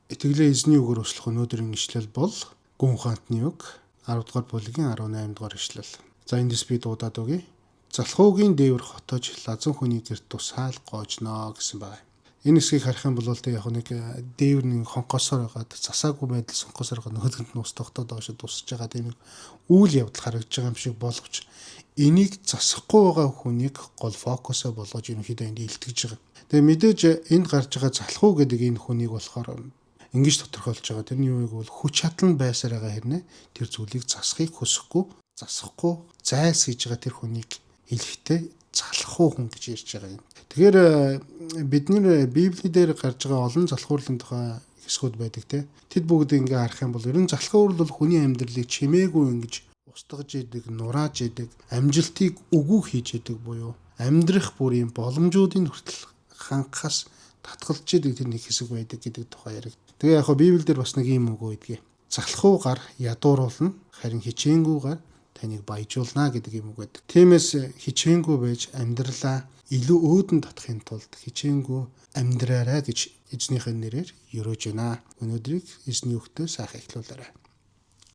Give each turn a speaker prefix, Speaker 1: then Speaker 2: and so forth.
Speaker 1: Итгэлээ эзний үгээр услах өнөөдрийн ишлэл бол Гүн ухаантны үг 10 дугаар бүлгийн 18 дугаар ишлэл. За эндээс би дуудаад өгье. Залхуугийн дээвэр хотож лазан хүний гэрт тусаал гоожноо гэсэн байна. Энэ хэсгийг харах юм бол яг нэг дээвэр нэг хонхосоор байгаад засаагүй байдал сонхосоор байгаа нөгөөдгөнд нь ус тогтоод доошо тусаж байгаа тийм үйл явдал харагдаж байгаа юм шиг боловч энийг засахгүй байгаа хүнийг гол фокусоо болгож ерөнхийдөө энд илтгэж байгаа. Тэгээ мэдээж энд гарч байгаа залхуу гэдэг энэ хүнийг болохоор ингэж тодорхойлж байгаа. Тэрний юу гэвэл хүч чадал нь байсаар байгаа хэрнээ тэр зүйлийг засахыг засахгүй зайлсхийж байгаа тэр хүнийг хэлэхдээ залхуу хүн гэж ярьж байгаа юм. Тэгэхээр бид нэр Библийн дээр гарч байгаа олон залхуурлын тухай хэсгүүд байдаг те. Тэд бүгд ингээ харах юм бол ерөн залхуурл бол хүний амьдралыг чимээгүй ингэж устгаж идэг, нурааж идэг, амжилтыг үгүй хийж идэг буюу амьдрах бүрийн боломжуудын хүртэл хангахаас татгалж идэг тэр нэг хэсэг байдаг гэдэг тухай яриг. Тэгээ яг хөө Библиэлд бас нэг юм үг өгдөг. Залхуу гар ядууруулна, харин хичээнгүй гар таныг баяжуулна гэдэг юм үг байдаг. Тиймээс хичээнгүй байж амьдралаа илүү өөдөн татахын тулд хичээнгүй амьдраарай гэж эзнийхээ нэрээр ерөөж байна. Өнөөдрийг эзний үгтээ сайхан эхлүүлээрэй.